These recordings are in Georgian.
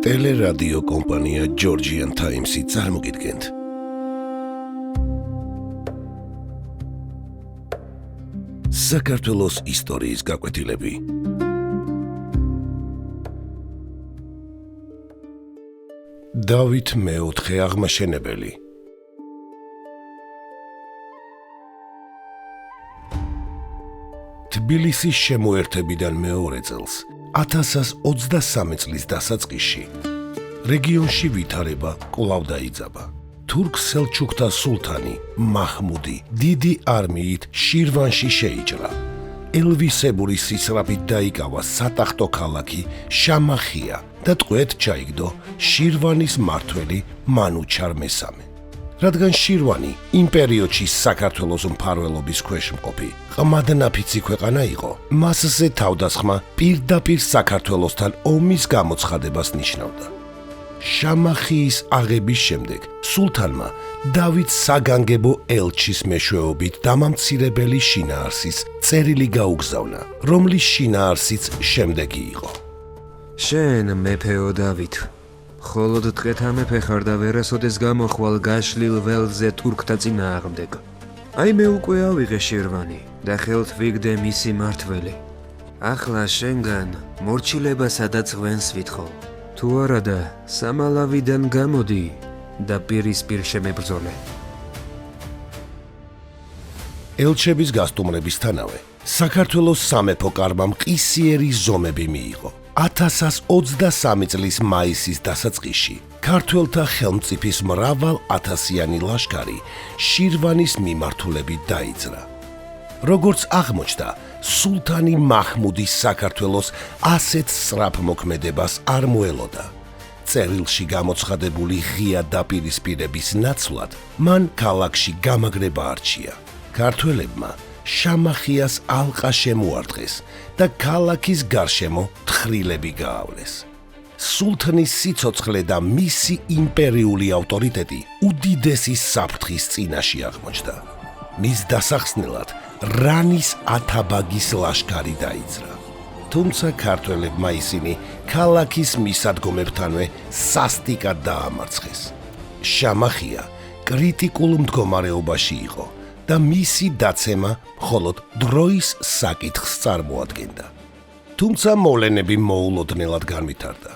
ტელერადიო კომპანია Georgian Times-ი წარმოგიდგენთ. საქართველოს ისტორიის გაკვეთილები. დავით მეოთხე აღმაშენებელი. თბილისის შემოერთებიდან მეორე წელს 1023 წლის დასაწყისში რეგიონში ვითარება კვლავ დაიძაბა. თურქ-სელჩუკთა სულთანი მაჰმუდი დიდი არმიით შირვანში შეიჭრა. ელვისებური სისწრაფით დაიკავა სატახტო ქალაქი შამახია და ტყვედ ჩაიგდო შირვანის მმართველი მანუჩარ მესამე. რადგან შირვანი იმ პერიოდში საქართველოს მფარველობის ქვეშ მყოფი ყმადნაფიცი ქვეყანა იყო, მასზე თავდასხმა პირდაპირ საქართველოსთან ომის გამოცხადებას ნიშნავდა. შამახიის აღების შემდეგ სულთანმა დავით საგანგებო ელჩის მეშვეობით დამამცირებელი შინაარსის წერილი გაუგზავნა, რომლის შინაარსიც შემდეგი იყო. შენ მეფეო დავით, ხოლოდ დღეთა მეფე ხარ და ვერასოდეს გამოხვალ გაშლილ ველზე თურქთა წინააღმდეგ. აი მე უკვე ავიღე შირვანი და ხელთ ვიგდე მისი მმართველი. ახლა შენგან მორჩილება და ღვენს ვითხოვ. თუ არადა სამალავიდან გამოდი და პირისპირ შემებრძოლე. ელჩების გასტუმრებისთანავე საქართველოს სამეფო კარმა მყისიერი ზომები მიიღო. 1023 წლის მაისის დასაწყისში ქართველთა ხელმწიფის მრავალ ათასიანი ლაშქარი შირვანის მიმართულებით დაიძრა. როგორც აღმოჩნდა, სულთანი მაჰმუდი საქართველოს ასეთ სწრაფ მოქმედებას არ მოელოდა. წერილში გამოცხადებული ღია დაპირისპირების ნაცვლად მან ქალაქში გამაგრება არჩია. ქართველებმა შამახიას ალყა შემოარტყეს და ქალაქის გარშემო თხრილები გაავლეს. სულთნის სიცოცხლე და მისი იმპერიული ავტორიტეტი უდიდესი საფრთხის წინაშე აღმოჩნდა. მის დასახსნელად რანის ათაბაგის ლაშქარი დაიძრა. თუმცა ქართველებმა ისინი ქალაქის მისადგომებთანვე სასტიკად დაამარცხეს. შამახია კრიტიკულ მდგომარეობაში იყო და მისი დაცემა მხოლოდ დროის საკითხს წარმოადგენდა. თუმცა მოვლენები მოულოდნელად განვითარდა.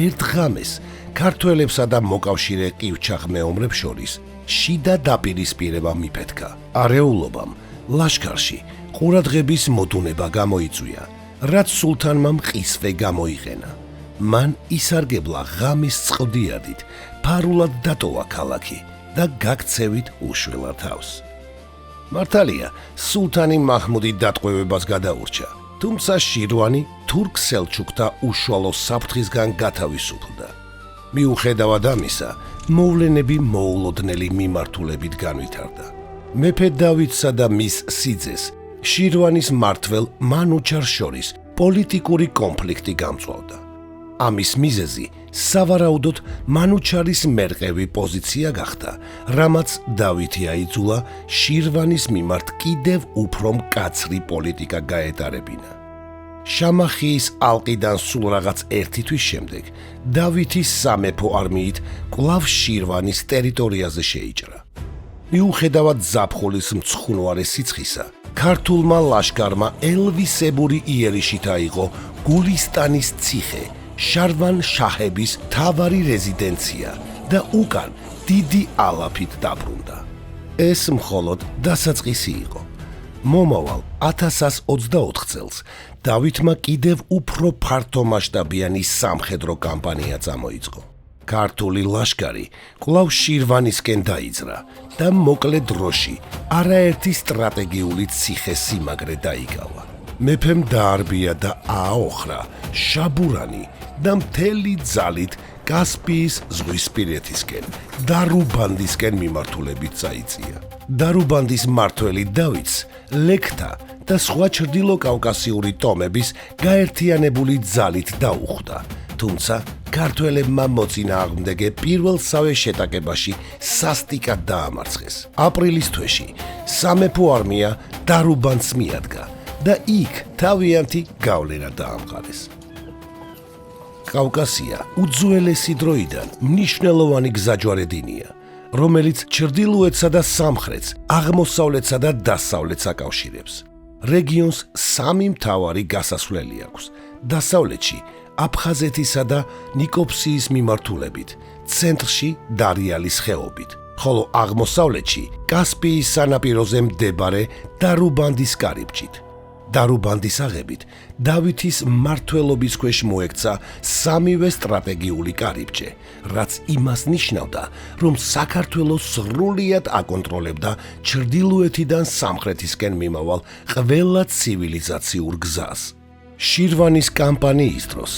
ერთ ღამეს ქართველებსა და მოკავშირე ყივჩახ მეომრებს შორის შიდა დაპირისპირება მიფეთქა. არეულობამ ლაშქარში ყურადღების მოდუნება გამოიწვია, რაც სულთანმა მყისვე გამოიყენა. მან ისარგებლა ღამის წყდიადით, ფარულად დატოვა ქალაქი და გაქცევით უშველა თავს. მართალია, სულთანი მაჰმუდი დატყვევებას გადაურჩა, თუმცა შირვანი თურქ-სელჩუკთა უშუალო საფრთხისგან გათავისუფლდა. მიუხედავად ამისა, მოვლენები მოულოდნელი მიმართულებით განვითარდა. მეფე დავითსა და მის სიძეს შირვანის მმართველ მანუჩარს შორის პოლიტიკური კონფლიქტი გამწვავდა. ამის მიზეზი სავარაუდოდ მანუჩარის მერყევი პოზიცია გახდა, რამაც დავითი აიძულა შირვანის მიმართ კიდევ უფრო მკაცრი პოლიტიკა გაეტარებინა. შამახიის ალყიდან სულ რაღაც ერთი თვის შემდეგ დავითის სამეფო არმიით კვლავ შირვანის ტერიტორიაზე შეიჭრა. მიუხედავად ზაფხულის მცხუნვარე სიცხისა, ქართულმა ლაშქარმა ელვისებური იერიშით აიღო გულისტანის ციხე, შარვან შაჰების მთავარი რეზიდენცია და უკან დიდი ალაფით დაბრუნდა. ეს მხოლოდ დასაწყისი იყო. მომავალ 1024 წელს დავითმა კიდევ უფრო ფართომასშტაბიანი სამხედრო კამპანია წამოიწყო. ქართული ლაშქარი კვლავ შირვანისკენ დაიძრა და მოკლე დროში არაერთი სტრატეგიული ციხე-სიმაგრე დაიკავა. მეფემ დაარბია და ააოხრა შაბურანი და მთელი ძალით კასპიის ზღვისპირეთისკენ, დარუბანდისკენ მიმართულებით წაიწია. დარუბანდის მმართველი დავითს ლექთა და სხვა ჩრდილოკავკასიური ტომების გაერთიანებული ძალით დაუხვდა, თუმცა ქართველებმა მოწინააღმდეგე პირველსავე შეტაკებაში სასტიკად დაამარცხეს. აპრილის თვეში სამეფო არმია დარუბანს მიადგა და იქ თავიანთი გავლენა დაამყარეს. კავკასია უძველესი დროიდან მნიშვნელოვანი გზაჯვარედინია, რომელიც ჩრდილოეთსა და სამხრეთს, აღმოსავლეთსა და დასავლეთს აკავშირებს. რეგიონს სამი მთავარი გასასვლელი აქვს. დასავლეთში აფხაზეთისა და ნიკოფსიის მიმართულებით, ცენტრში დარიალის ხეობით, ხოლო აღმოსავლეთში კასპიის სანაპიროზე მდებარე დარუბანდის კარიბჭით. დარუბანდის აღებით დავითის მმართველობის ქვეშ მოექცა სამივე სტრატეგიული კარიბჭე, რაც იმას ნიშნავდა, რომ საქართველოს სრულიად აკონტროლებდა ჩრდილოეთიდან სამხრეთისკენ მიმავალ ყველა ცივილიზაციურ გზას. შირვანის კამპანიის დროს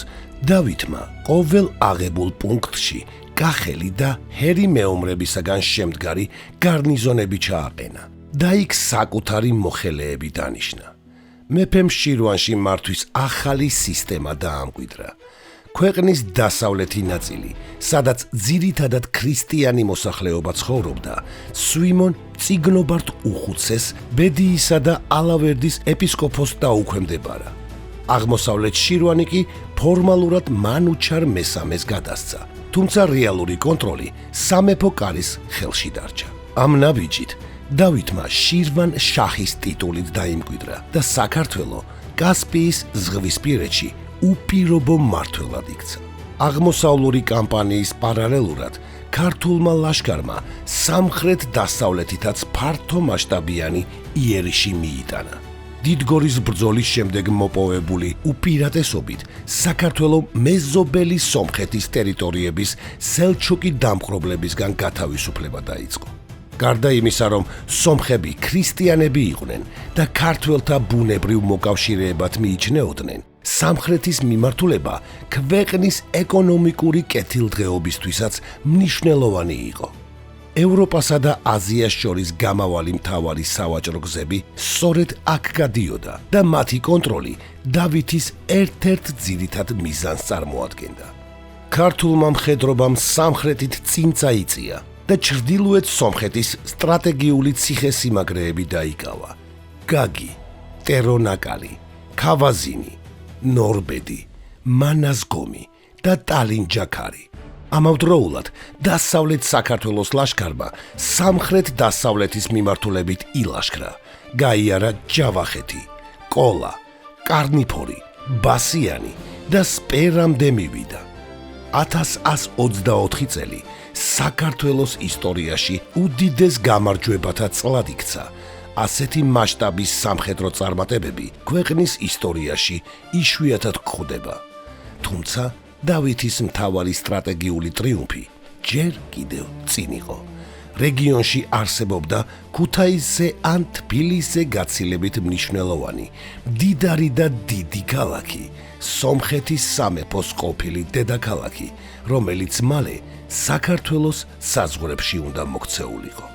დავითმა ყოველ აღებულ პუნქტში კახელი და ჰერი მეომრებისაგან შემდგარი გარნიზონები ჩააყენა და იქ საკუთარი მოხელეები დანიშნა. მეფემ შირვანში მართვის ახალი სისტემა დაამკვიდრა. ქვეყნის დასავლეთი ნაწილი, სადაც ძირითადად ქრისტიანი მოსახლეობა ცხოვრობდა, სვიმონ წიგნობართ უხუცეს ბედიისა და ალავერდის ეპისკოპოსს დაუქვემდებარა. აღმოსავლეთ შირვანი კი ფორმალურად მანუჩარ მესამეს გადასცა, თუმცა რეალური კონტროლი სამეფო კარის ხელში დარჩა. ამ ნაბიჯით დავითმა შირვან შაჰის ტიტულით დაიმკვიდრა და საქართველო კასპიის ზღვისპირეთში უპირობო მმართველად იქცა. აღმოსავლური კამპანიის პარალელურად ქართულმა ლაშქარმა სამხრეთ-დასავლეთითაც ფართო მასშტაბიანი იერიში მიიტანა. დიდგორის ბრძოლის შემდეგ მოპოვებული უპირატესობით საქართველო მეზობელი სომხეთის ტერიტორიების სელჩუკი დამპყრობლებისგან გათავისუფლება დაიწყო. გარდა იმისა, რომ სომხები ქრისტიანები იყვნენ და ქართველთა ბუნებრივ მოკავშირეებად მიიჩნეოდნენ, სამხრეთის მიმართულება ქვეყნის ეკონომიკური კეთილდღეობისთვისაც მნიშვნელოვანი იყო. ევროპასა და აზიას შორის გამავალი მთავარი სავაჭრო გზები სწორედ აქ გადიოდა და მათი კონტროლი დავითის ერთ-ერთ ძირითად მიზანს წარმოადგენდა. ქართულმა მხედრობამ სამხრეთით წინ წაიწია და ჩრდილოეთ სომხეთის სტრატეგიული ციხესიმაგრეები დაიკავა. გაგი, ტერონაკალი, ქავაზინი, ნორბედი, მანაზგომი და ტალინჯაქარი. ამავდროულად დასავლეთ საქართველოს ლაშქარმა სამხრეთ-დასავლეთის მიმართულებით ილაშქრა, გაიარა ჯავახეთი, კოლა, კარნიფორი, ბასიანი და სპერამდე მივიდა. 1124 წელი საქართველოს ისტორიაში უდიდეს გამარჯვებათა წლად იქცა. ასეთი მასშტაბის სამხედრო წარმატებები ქვეყნის ისტორიაში იშვიათად გვხვდება. თუმცა დავითის მთავარი სტრატეგიული ტრიუმფი ჯერ კიდევ წინ იყო. რეგიონში არსებობდა ქუთაისზე ან თბილისზე გაცილებით მნიშვნელოვანი, მდიდარი და დიდი ქალაქი, სომხეთის სამეფოს ყოფილი დედაქალაქი, რომელიც მალე საქართველოს საზღვრებში უნდა მოქცეულიყო.